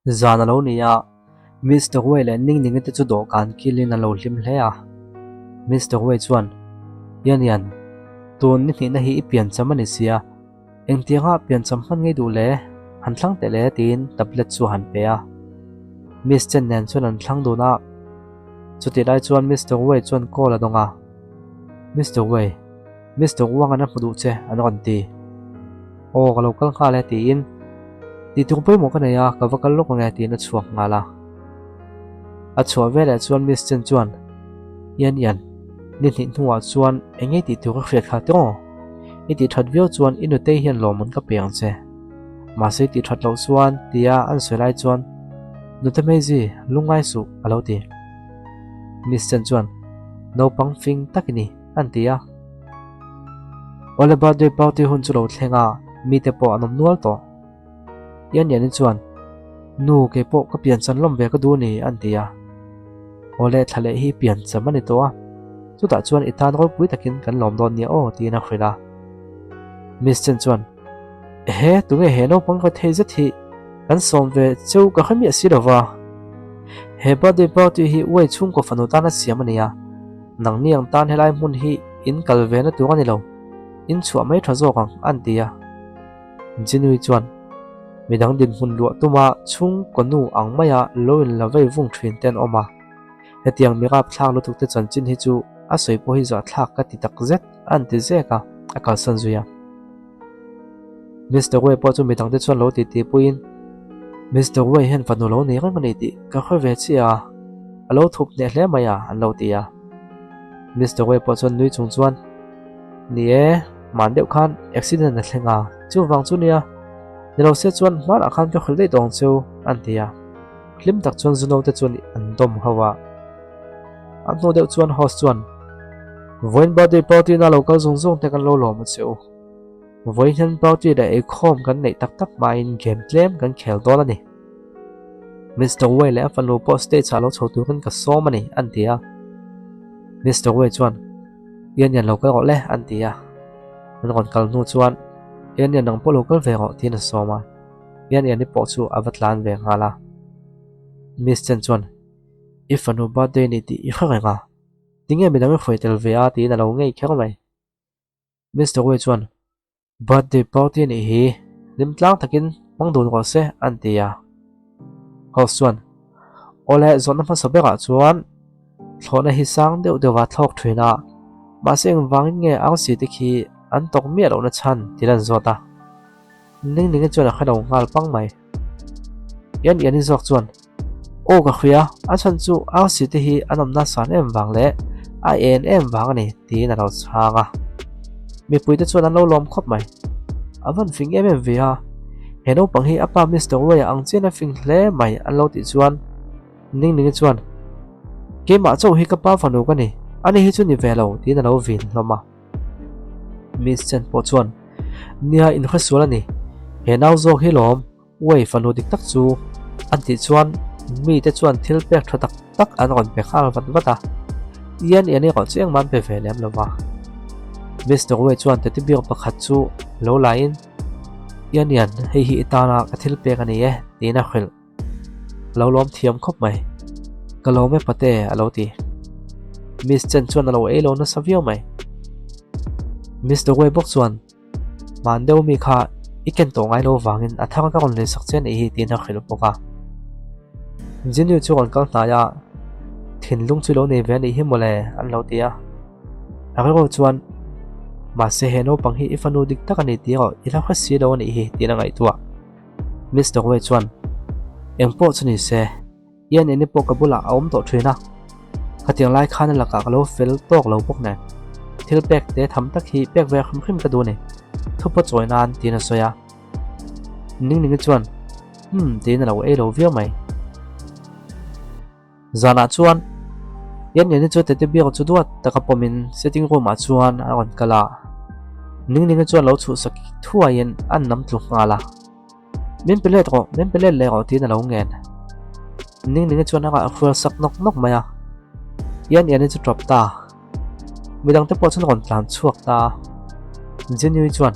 zana lo nia Mr. Wei le ning te chu do kan kilin a lo hlim hle a Mr. Wei chuan yan tun ni na hi pian chamani sia engtianga pian chamhan ngei du le han thlang te le tin tablet chu han pe a Miss Chen nen chuan an thlang du na chuti lai chuan Mr. Wei chuan call a donga Mr. Wei Mr. Wang an hmu du che an ron ti o ka lo kal kha le ti in ti tung poi mo ka nei a ka vakal lok nge ti na chuak nga la a chua ve le chuan Miss Chen chuan yan ni hnin hnuah chuan engei ti tu ka hriat kha to i ti that veo chuan inu te hian lawm an ka peng che ma se ti that lo chuan tia an soi lai chuan nu te mei ji lungai su alo ti Miss Chen chuan no pang fing takini an tia ole birthday party hun chu lo thlenga mi te po anom nual to yan in chuan nu ke po ka pian chan lom ve ka du ni an tia ole thale hi pian chamani to a chuta chuan itan rol pui takin kan lom don nia o ti na khwila Miss Chen chuan he tunge he no pang ka thei zet hi kan som ve cheu ka khami asi lawa he birthday party hi wei chung ko fanu ta na siamania nang niang tan helai mun hi in kal ve na tu ani lo in chu mai thazo kang an tia jinui chuan midang din hun lu tuma chung konu ang maya loin lavei vung thin ten oma hetiang mirap thlang lu tuk te chan chin hi chu a soi po hi za thak ka ti tak zet an ti zeka akal san zuya Mr. Wei po chu midang te chuan lo ti ti puin Mr. Wei hen fanu lo nei kan ti ka khoi ve chi a alo thup ne hle maya an lo ti a Mr. Wei po chuan nui chung chuan ni e man deuh khan accident na thlenga chu wang chu nia nilo se chuan mar a khan ka khol dei tong chu an tia hlim tak chuan zuno te chuan an dom hawa an no deuh chuan host chuan voin birthday party na local zung te kan lo lom chu voin hen party da e khom kan nei tak tak ma in game claim kan khel dol ani Mr. Wei le fan lo po stage alo chotu kan ka som ani an tia Mr. Wei chuan yan local le an tia an kon kal nu chuan yan nang po local ve ro tin soma yan ni po chu avatlan ve ngala Miss Chen chuan if anu birthday ni ti ikharenga tinge midang foitel ve a ti na lo ngei khel mai Mr. Wei chuan birthday party ni hi limtlang takin mangdun ko se an tia host chuan ole zon na sabera chuan thona hi sang deuh dewa thlok thina ma seng wangin nge ang si te khi an tok mi alo na chan tiran zota ning chuan a khalo ngal pang mai yan zok chuan o ka khria a chan chu ang si te hi anom na san em wang le a em wang ani ti na lo changa mi pui te chuan an lo lom khop mai avan fing em ve ha heno pang hi apa Mr. Wei ang chen a fing hle mai an lo ti chuan ning chuan ke ma chau hi ka pa fanu ka ni ani hi chu ni velo ti na lo vin loma Miss Chen po chuan nia in khasual ani he nau zo hi lom wei fanu dik tak chu an ti chuan mi te chuan thil pek thatak tak an ron pe khal vata yan ani ro cheng man pe ve lem loma Mr. Wei chuan te tibir pakhat chu lo lain yan hei hi itana ka thil pek ani e ti na khil lo lom thiam khop mai kalo me pate alo ti Miss Chen chuan alo e lo na savio mai Mr. Wei bok chuan man deuh mi kha iken to ngai lo wangin athang ka kon le sak chen hi ti na khil poka jinu chu kon kal ta ya thin lung chu lo nei ve ni hi mole an lo tia agro chuan ma se heno pang hi ifanu dik tak ani ti ro ila kha si lo ni hi ti na ngai tua Mr. Wei chuan engpo chuni se yan eni po kabula aum to thina khatiang lai khan la ka lo fel tok lo bok ne thil pek te tham tak hi pek ve khim ka du ne thupa choinan tina soya ning chuan tina lo e lo via mai zana chuan yan ni chu te bi chu duat taka pomin setting room a chuan a on kala ning chuan lo chu saki thua yen an nam tlu ngala men pelet le ro tina lo ngen ning chuan a khur sak nok maya yan chu drop ta midang te po chun kon plan chuak ta jenu chuan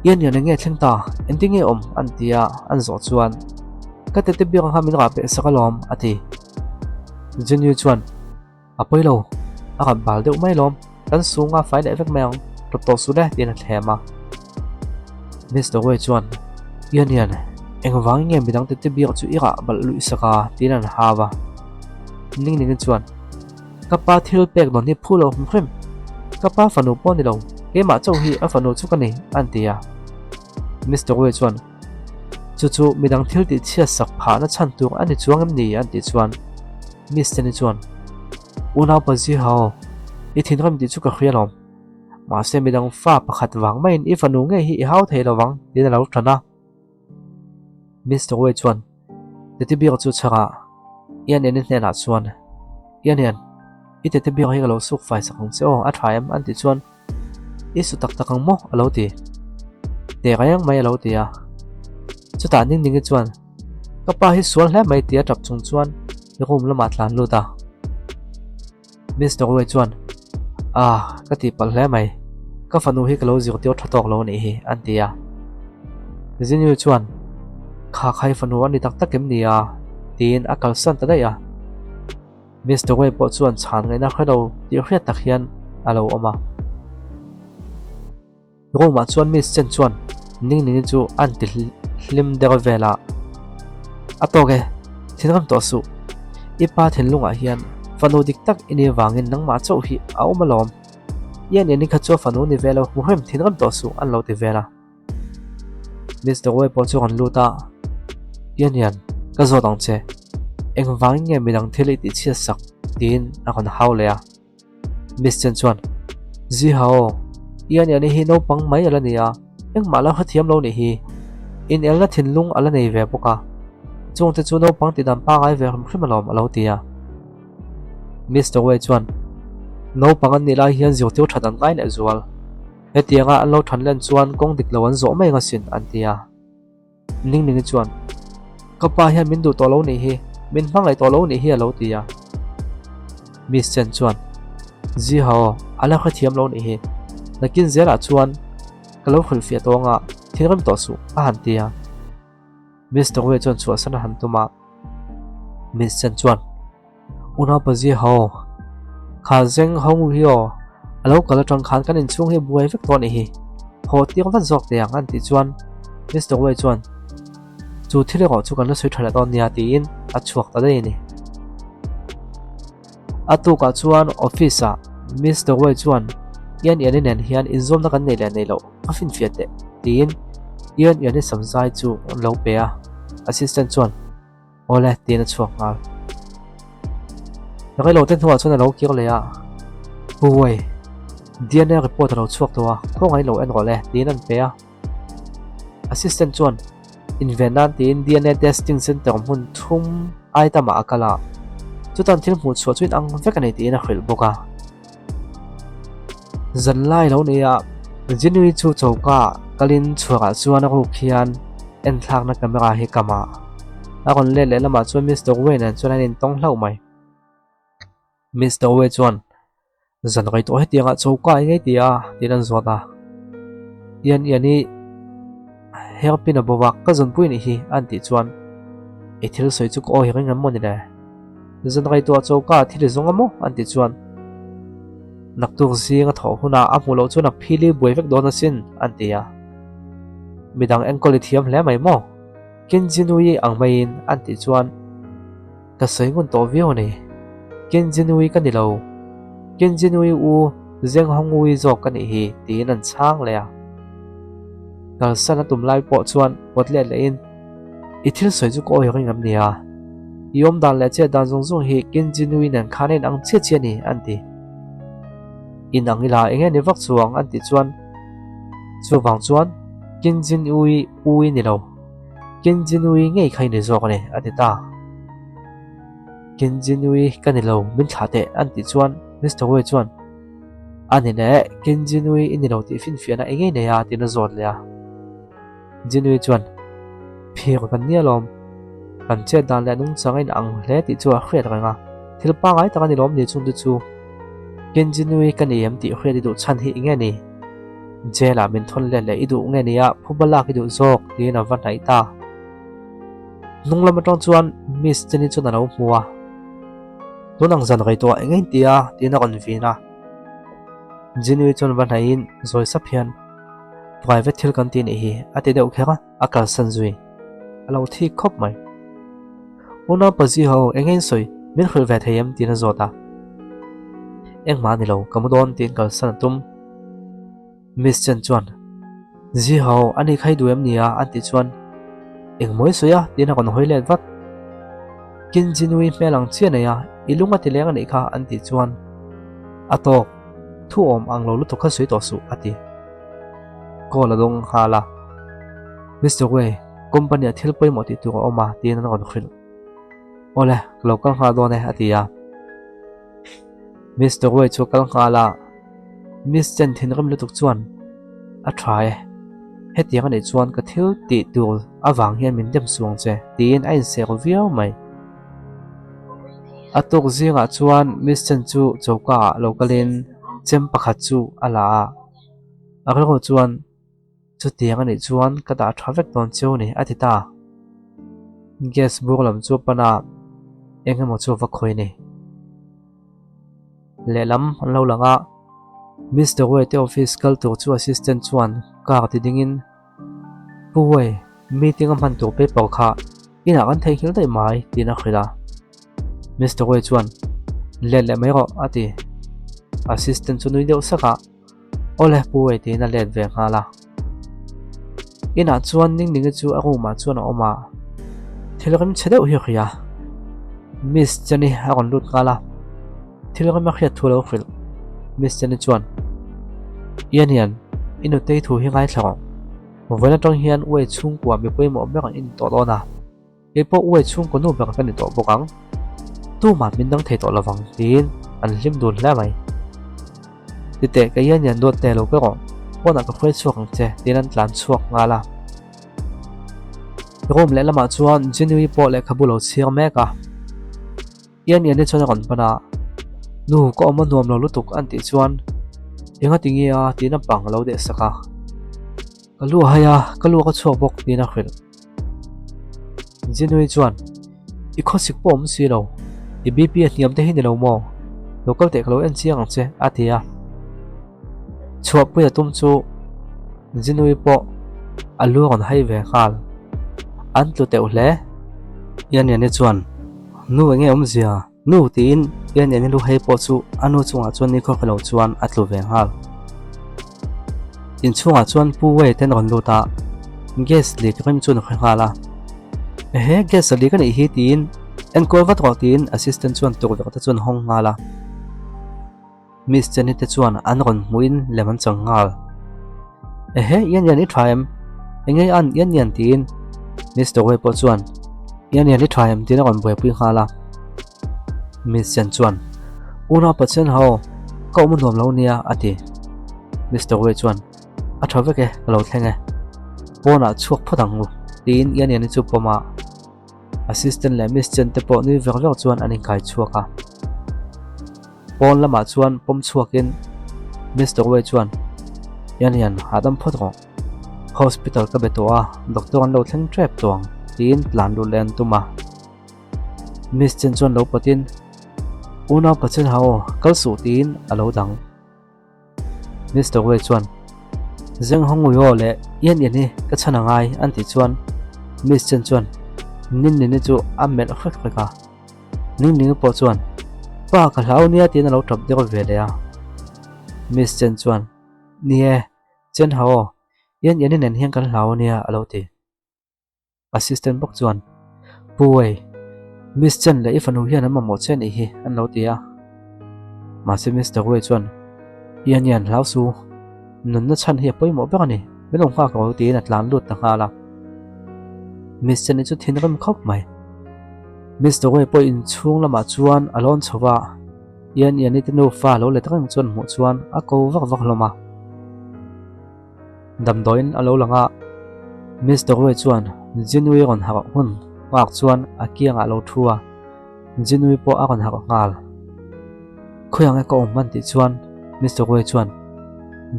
yan nge thleng ta ending e om an tia an zo chuan ka te bi ang hamin ka pe sa kalom ati Jinyu chuan apoi lo aka bal deuh mai lom kan sunga fai le vek meang top to su le tin thema Mr. Wei chuan yan eng wang nge midang te bi chu ira bal lu isaka tinan hawa ning chuan kapa thil pek don ni phulo hmrim kapa fanu pon ni lo ke ma chau hi a fanu chu kani antia Mr. Wei chuan chu midang thil ti chia sak pha na chan tu ani chuang em ni anti chuan Mr. ni chuan una pazi hao I thin ram ti chu ka khrialom ma se midang fa pakhat wang main I fanu nge hi hau thei lawang tin lo thana Mr. Wei chuan te bi chu changa yan en ne na chuan yan I te bi hi lo suk fai sakang cheo a thaim anti chuan I su tak takang mo alo ti te gayang mai alo ti a chu ta ning chuan kapa hi sual hle mai ti a tap chung chuan I rum lama tlan lu ta Mr. Wei chuan ka ti pal hle mai ka fanu hi kalo zir tio thatok lo ni hi antia Jinyu chuan kha khai fanu ani tak takem ni a tin akal san ta dai a Mr. Wei po chuan chan ngai na khalo ti hriat tak hian alo oma roma chuan Miss Chen chuan ning chu anti hlim der vela atoge thinram to su ipa thinlunga hian fanu dik tak ini wangin nang ma chau hi auma lom yan ni kha chu fanu ni velo muhem thinram to su an lo ti vela Mr. Wei po chu an luta yan ka zo dang che eng wang nge midang thili ti chia sak tin a kon haule a Miss Chen chuan ji hao yan hi no pang mai ala ni a eng mala hathiam lo ni hi in elna thinlung ala nei ve poka chung te chu no pang ti dam pa gai ve khrim lom alo tia Mr. Wei chuan no pang an ni la hian zio teu thatan ngai le zual hetianga an lo than len chuan kong dik lo an zo mai nga sin an tia ning chuan kapa hian min du to lo ni hi min hmang lai to lo ni hi alo tia Miss Chen chuan ji hao ala khathiam lo ni hi nakin zela chuan kalo khul fia to nga thinram to su a han tia Mr. Wei chuan chu san han tuma Miss Chen chuan una pazi hao kha zeng hong hio alo kala tang khan kan in chung hi buai vek to ni hi ho ti van zok te ang an ti chuan Mr. Wei chuan chu thile go chu kan la soi thala don nia ti in a chuak ta dei ni atu ka chuan office a Mr. Wei chuan yan nen hian in zom na kan nei la nei lo a fin fiate tin yan ni samzai chu lo pe a assistant chuan ole tin a chuak ngal nakai lo ten thua chuan lo kiak le a buai DNA report lo chuak to a khongai lo en gole tin an pe a assistant chuan invenan tin DNA testing center mun thum ai tama akala chutan thil mu chu chuin ang vek ani tin a khil boka zan lai lo ne a Jinui chu chauka kalin chuaka chuan a ru khian en thlak na camera hi kama a kon le lama chu Mr. Wei nan chuan in tong hlau mai Mr. Wei chuan zan gai to hetianga chauka ngai tia tinan zota yan ni helpin a bowak ka zon pui ni hi anti chuan e thil soi chu ko hi ngam mo ni le zan gai to chauka thil zonga mo anti chuan naktur zinga tho huna amulo chu nak phili buai vek don asin antia midang engkoli thiam hle mai mo Jinui ang main anti chuan ka soingun to view ni Jinui kan ni lo Jinui u zeng hongui zo kan ni hi tin an chang le a kal sana tum lai po chuan potle le in ithil soi chu ko hi ngam ni a yom dan le che dan zong hi Jinui nan khanin ang che ni anti inang ila enge ni vak chuang anti chuan chu wang chuan Jinui ui ni lo Jinui ngei khai ni zok ne atita Jinui kan ni lo min thate anti chuan Mr. Wei chuan ani ne Jinui in ni lo ti fin fiana enge ne ya tin zon le a Jinui chuan phir kan nia lom kan che dan le nung changai ang hle ti chu a khret ranga thil pa ngai ta ni lom ni chung chu Jinui kan em ti khre du chan hi nge ni jela min thon le idu nge ni a phubala ki du zok ti na van nai ta nung lam atong chuan Miss Jenny chu na lo hmua tunang zan gai to engei tia tina kon vina Jenny chon van hain zoi saphian private thil kan tin hi ate deuh khera akal sanjui alo thi khop mai una pazi ho engei soi min khul ve thayam tina zota eng ma ni lo kamudon tin kal san tum Miss Chen chuan ji ho ani khai duem nia anti chuan eng moi soya tina kon hoilen vat kin jinui melang chian ya ilunga tileng ani kha anti chuan ato thu om anglo lu to kha sui to su ati ko la dong hala Mr. Wei company thil poi mo ti tu oma tin an kon khil ole local ha do ne atia Mr. Wei chu kal hala Miss Chen thin ram lu tuk chuan a try hetiang ani chuan ka thil ti tur awang hian min dem suang che tin a in sel viau mai atok zinga chuan Miss Chen chu chauka localin chem pakhat chu ala aglo chuan chu tiang ani chuan ka da traffic ton chu ni atita gas burlam chu pana engemaw chu va khoi ni lelam anlo langa Mr. Wei te office kal tur chu assistant chuan kar ti dingin puwei meeting am han tur paper kha ina kan thei hil dai mai tina khila Mr. Wei chuan le mai ro ati assistant chu nui deuh saka ole puwei tina let ve ngala ina chuan ning chu a ruma chuan oma thilgam chedeu hi khia Miss Jenny a kon lut ngala thilgam a khia thulo khil Miss Jenny chuan yan inu tei thu hi ngai thlang vona tong hian Wei chung kwa mi poi mo mek in to lo na e po Wei chung ko nu ber kan ni to bokang tu ma min dang thei to lawang tin an hlim dun la mai tite ka yan do te lo ko pona ka khoi chuak che tinan tlan chuak ngala rom le lama chuan January po le khabulo chiang meka yan ni chona kon pana nu ko ma nuam lo lutuk anti chuan enga tingia tina pang lo de saka kalu haya kalu ka chuak bok tina khil January chuan i khosik pom si lo i bp niam te hin lo mo local te khlo en chiang che atia chuak pu tum chu January po alu kon hai ve khal an tu te hle yan ni chuan nu enge zia nu tin yan ni lu hei po chu anu chunga chuan ni kho khalo chuan atlu ve hal in chunga chuan pu we ten ron luta gas le krim chun khala he gas le kan hi tin en ko wat ro tin assistant chuan tu ve ta chuan hong ngala Miss Jenny te chuan an ron muin lemon chang ngal he yan ni thaim engei an yan tin Mr. Wei po chuan yan ni thaim tin ron boi pui khala Miss Chen chuan una pachen ho ko mun nom lo nia ati Mr. Wei chuan a thave ke lo thlenge pona chuak photang tin yan ni chu poma assistant le Miss Chen te po ni verlo chuan anin kai chuaka pon lama chuan pom chuakin Mr. Wei chuan yan adam photro hospital ka betoa doctor an lo thleng trap tuang tin plan lu len tuma Miss Chen chuan lo patin una pachen hao kal su tin alo dang Mr. Wei chuan zeng hong yo le yan ni ka chana ngai anti chuan Miss Chen chuan nin chu amel khak khaka ning po chuan pa ka hlau nia tin alo thap de ko ve le ya Miss Chen chuan nie chen hao yan nen hiang kan hlau nia alo ti assistant bok chuan puwei Miss Chen le ifanu hian amma mo chen hi an lo tia ma se Mr. Wei chuan yan hlau su nun na chan hi poi mo ba ni belong kha ko ti na tlan lut ta hala Miss Chen chu thin ram khop mai Mr. Wei po in chung lama chuan alon chowa yan ni tinu fa lo le tang chuan mu chuan a ko vak loma dam doin alo langa Mr. Wei chuan January on ha hun wak chuan akianga lo thua January po a kon ha ngal khoyang ko man ti chuan Mr. Wei chuan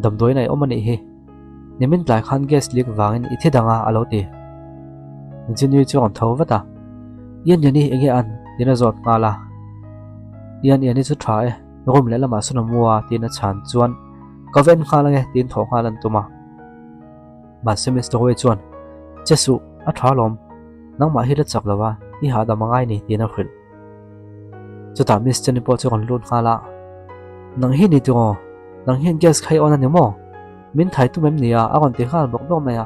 dam doi nai omani hi nemin tlai khan gas leak wangin ithedanga alo ti Jin Yu chu on tho vata yan yani enge an tina zot ngala yan yani chu thai rom le lama suna muwa tina chan chuan kaven khala nge tin tho khalan tuma ma semester we chuan chesu a thalom nang ma hi la chak lawa hi ha da mangai ni tina khil chuta miss chani po chu kon lut khala nang hi ni tu nang hian gas khai on ani mo min thai tu mem nia a kon ti khal bok bok maya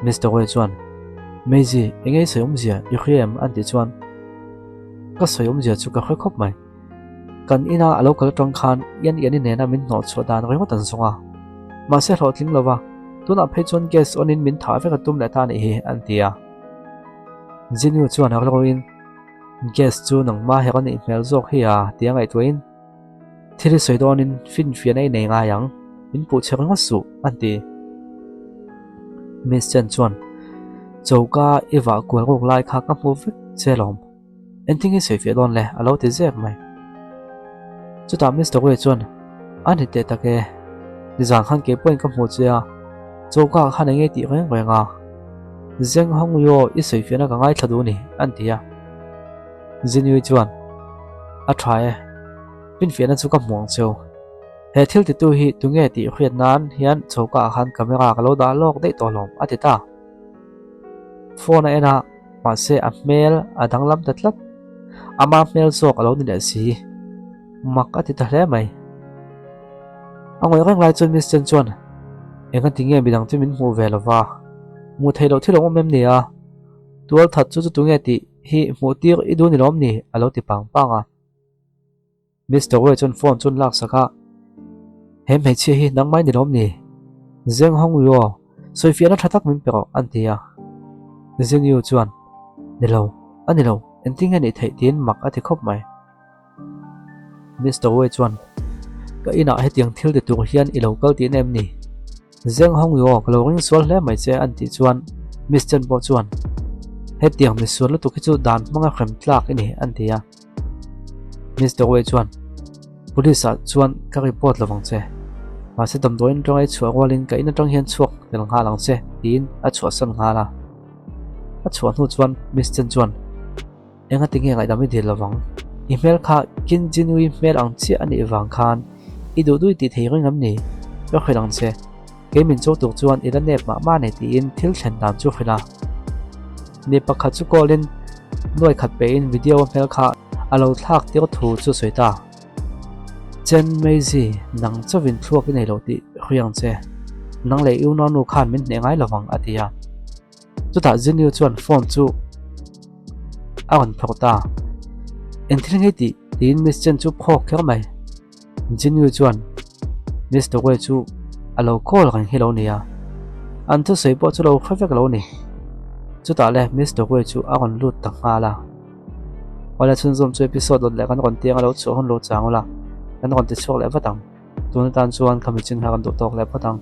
Mr. we chuan Meiji engei soyom zia yukhiem anti chuan ka soyom zia chu ka khop mai kan ina alo kal tong khan yan yani nena min no chodan roi ngotan songa ma se hlo tling lova tuna phei chon guest onin min tha ve ka tum la ta ni hi antia Jinu chuan a loin guest chu nang ma he kan email zok hi a tiang ai toin thiri soidonin fin fian ai nei nga yang min pu chhe nga su anti Miss Chen chuan chouka iwa kwal gok lai kha ka mu vek chelom enting i sei fe don le alo te zek mai chuta Mr. we chuan ani te take nizang khan ke point ka mu chia chouka khan nge ti reng renga zeng hong yo i sei fe na ka ngai thadu ni antia Jin chuan a try pin fe na chu ka muang cheu he thil ti tu hi tu nge ti khiat nan hian chouka khan camera ka lo da lok dei to lom atita phone ena ma se a mail adang lam tatlat ama mail sok alo ni le si mak ati ta hle mai angoi reng lai chon Miss Chen chuan enga tinge bidang tu min mu velova mu thailo thilo mem nia tual that chu tu nge ti hi mu tir i du ni lom ni alo ti pang panga Mr. we chon phone chun lak saka he mai chi hi nang mai ni lom ni zeng hong yo soifia na thatak min pero antia Jin Yu chuan nilo anilo enting ani thei tin mak ati khop mai Mr. we chuan ka ina he tiang thil de tur hian i local tin em ni zeng hong yo ka lo ring sol hle mai che anti chuan Miss Chen bo chuan he tiang mi sol lu tu ki chu dan manga khrem tlak ini antia Mr. we chuan police a chuan ka report lawang che ma se dam doin tong ai chuak walin ka ina tong hian chuak tel nga lang che tin a chua san nga la a chuan hu chuan Miss Chen chuan enga tinge ngai dami dil lawang email kha kin Jin Yu mail ang chi ani wang khan i du du ti thei ring am ni ka khilang che ke min chu tu chuan ila nep ma ma ne ti in thil thlen dan chu khila ni pakha chu kolin noi khat pe in video mail kha alo thak ti ko thu chu soita Chen Meiji nang chawin thuak nei lo ti khriang che nang le yu no nu khan min ne ngai lawang atia chuta Jin Yu chuan phone chu awan phota enthring he ti tin Miss Chen chu phok kher mai Jin Yu chuan Mr. we chu alo call kan hello nia an thu sei po chu lo khawek lo ni chuta le Mr. we chu awan lut ta ngala wala chun zum chu episode le kan kon tiang alo chu hon lo changula kan kon ti chok le watang tun tan chuan khamichin ha kan do tok le patang